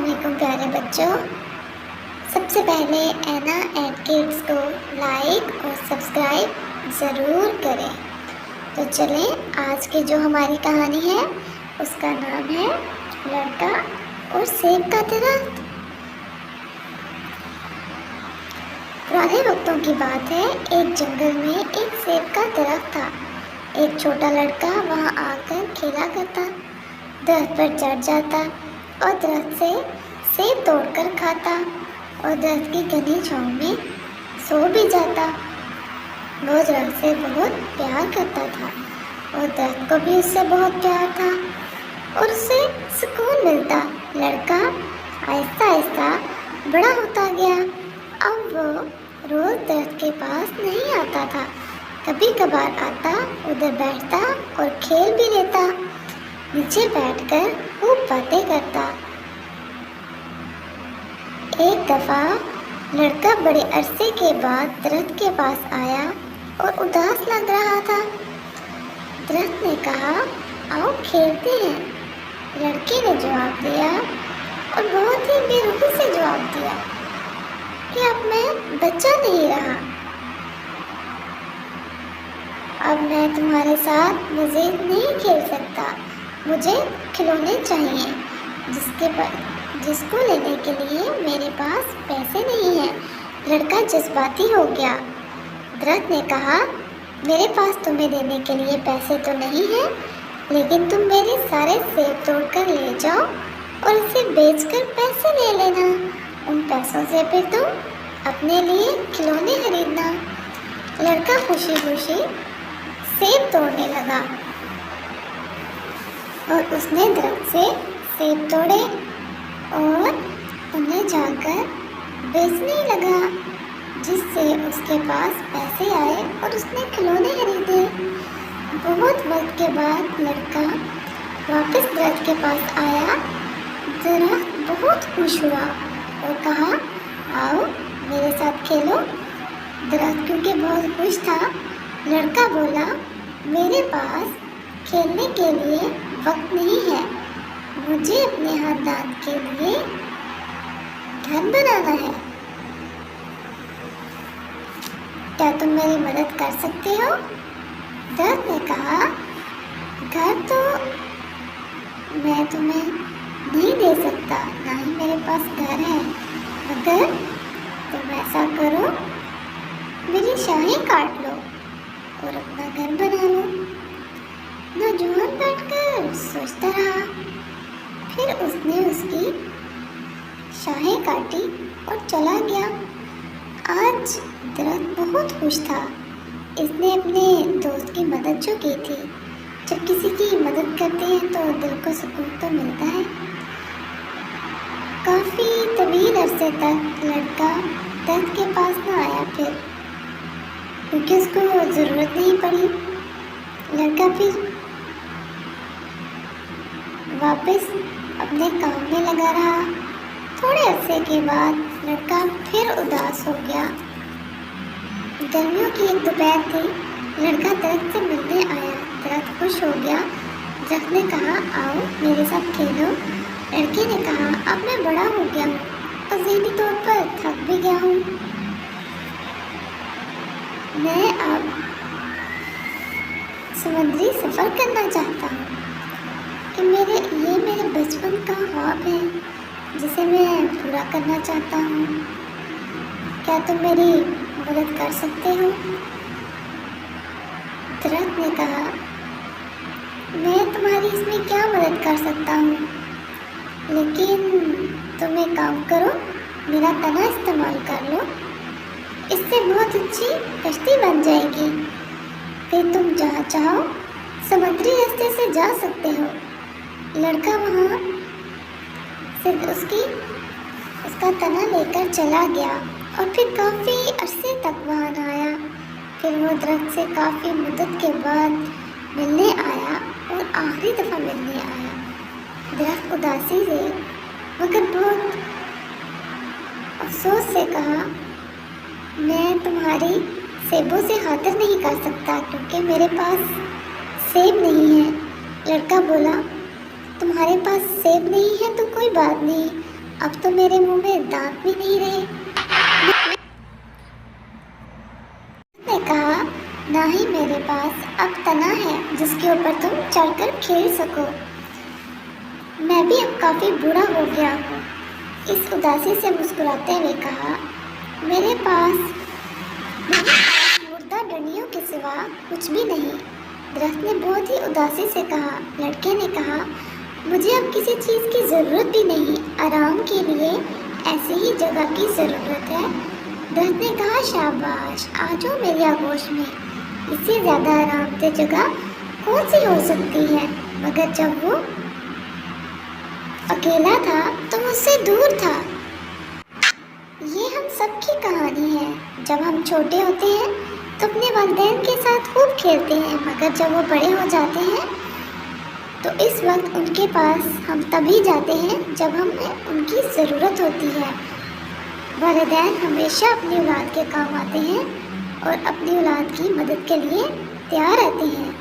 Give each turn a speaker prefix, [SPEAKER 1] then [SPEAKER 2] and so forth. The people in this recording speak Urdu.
[SPEAKER 1] السلام علیکم پیارے بچوں. سب سے پہلے اینا اینڈ کڈس کو لائک اور سبسکرائب ضرور کریں. تو چلیں آج کی جو ہماری کہانی ہے اس کا نام ہے لڑکا اور سیب کا درخت. پرانے وقتوں کی بات ہے. ایک جنگل میں ایک سیب کا درخت تھا. ایک چھوٹا لڑکا وہاں آ کر کھیلا کرتا، درخت پر چڑھ جاتا اور درخت سے سیب توڑ کر کھاتا اور درخت کی گھنی چھاؤں میں سو بھی جاتا. وہ درخت سے بہت پیار کرتا تھا اور درخت کو بھی اس سے بہت پیار تھا اور اسے سکون ملتا. لڑکا آہستہ آہستہ بڑا ہوتا گیا. اب وہ روز درخت کے پاس نہیں آتا تھا. کبھی کبھار آتا، ادھر بیٹھتا اور کھیل بھی لیتا. نیچے بیٹھ کر خوب باتیں کرتا. ایک دفعہ لڑکا بڑے عرصے کے بعد درخت کے پاس آیا اور اداس لگ رہا تھا. درخت نے کہا، آؤ کھیلتے ہیں. لڑکے نے جواب دیا اور بہت ہی بے رحمی سے جواب دیا کہ اب میں بچہ نہیں رہا. اب میں تمہارے ساتھ مزید نہیں کھیل سکتا. مجھے کھلونے چاہیے جس کو لینے کے لیے میرے پاس پیسے نہیں ہیں. لڑکا جذباتی ہو گیا. درخت نے کہا، میرے پاس تمہیں دینے کے لیے پیسے تو نہیں ہیں، لیکن تم میرے سارے سیب توڑ کر لے جاؤ اور اسے بیچ کر پیسے لے لینا. ان پیسوں سے پھر تم اپنے لیے کھلونے خریدنا. لڑکا خوشی خوشی سیب توڑنے لگا اور اس نے درخت سے سیب توڑے اور انہیں جا کر بیچنے لگا، جس سے اس کے پاس پیسے آئے اور اس نے کھلونے خریدے. بہت وقت کے بعد لڑکا واپس درخت کے پاس آیا. درخت بہت خوش ہوا اور کہا، آؤ میرے ساتھ کھیلو. درخت کیونکہ بہت خوش تھا، لڑکا بولا، میرے پاس کھیلنے کے لیے وقت نہیں ہے. مجھے اپنے خاندان کے لیے گھر بنانا ہے. کیا تم میری مدد کر سکتے ہو؟ درخت نے کہا، گھر تو میں تمہیں نہیں دے سکتا، نہ ہی میرے پاس گھر ہے. مگر تم ایسا کرو، میری شاخیں کاٹ لو اور اپنا گھر بنا لو. نوجوان بیٹھ کر سوچتا رہا. پھر اس نے اس کی شاخیں کاٹی اور چلا گیا. آج درخت بہت خوش تھا. اس نے اپنے دوست کی مدد جو کی تھی. جب کسی کی مدد کرتے ہیں تو دل کو سکون تو ملتا ہے. کافی طویل عرصے تک لڑکا درخت کے پاس نہ آیا، پھر کیونکہ اس کو ضرورت نہیں پڑی. لڑکا پھر واپس اپنے کام میں لگا رہا. تھوڑے عرصے کے بعد لڑکا پھر اداس ہو گیا. گرمیوں کی ایک دوپہر تھی. لڑکا درخت سے ملنے آیا. درخت خوش ہو گیا. درخت نے کہا، آؤ میرے ساتھ کھیلو. لڑکے نے کہا، اب میں بڑا ہو گیا ہوں اور ذہنی طور پر تھک بھی گیا ہوں. میں اب سمندری سفر کرنا چاہتا ہوں کہ یہ میرے بچپن کا خواب ہے جسے میں پورا کرنا چاہتا ہوں. کیا تم میری مدد کر سکتے ہو؟ درخت نے کہا، میں تمہاری اس میں کیا مدد کر سکتا ہوں، لیکن تم ایک کام کرو، میرا تنا استعمال کر لو. اس سے بہت اچھی کشتی بن جائے گی. پھر تم جہاں چاہو سمندری راستے سے جا سکتے ہو. لڑکا وہاں سے اس کا تنا لے کر چلا گیا اور پھر کافی عرصے تک وہاں نہ آیا. پھر وہ درخت سے کافی مدت کے بعد ملنے آیا اور آخری دفعہ ملنے آیا. درخت اداسی سے مگر بہت افسوس سے کہا، میں تمہاری سیبوں سے خاطر نہیں کر سکتا کیونکہ میرے پاس سیب نہیں ہے. لڑکا بولا، تمہارے پاس سیب نہیں ہے تو کوئی بات نہیں، اب تو میرے منہ میں دانت بھی نہیں رہے۔ نے کہا نہ ہی میرے پاس اب تنا ہے جس کے اوپر تم چڑھ کر کھیل سکو۔ میں بھی اب کافی بوڑھا ہو گیا ہوں۔ اس اداسی سے مسکراتے ہوئے کہا میرے پاس مردہ ڈنڈیوں کے سوا کچھ بھی نہیں۔ درخت نے بہت ہی اداسی سے کہا۔ لڑکے نے کہا مجھے اب کسی چیز کی ضرورت بھی نہیں، آرام کے لیے ایسی ہی جگہ کی ضرورت ہے۔ درخت نے کہا شاباش، آ جاؤ میری آغوش میں، اس سے زیادہ آرام دہ جگہ کون سی ہو سکتی ہے؟ مگر جب وہ اکیلا تھا تو مجھ سے دور تھا۔ یہ ہم سب کی کہانی ہے۔ جب ہم چھوٹے ہوتے ہیں تو اپنے والدین کے ساتھ خوب کھیلتے ہیں، مگر جب وہ بڑے ہو جاتے ہیں تو اس وقت ان کے پاس ہم تبھی جاتے ہیں جب ہمیں ان کی ضرورت ہوتی ہے۔ والدین ہمیشہ اپنی اولاد کے کام آتے ہیں اور اپنی اولاد کی مدد کے لیے تیار رہتے ہیں۔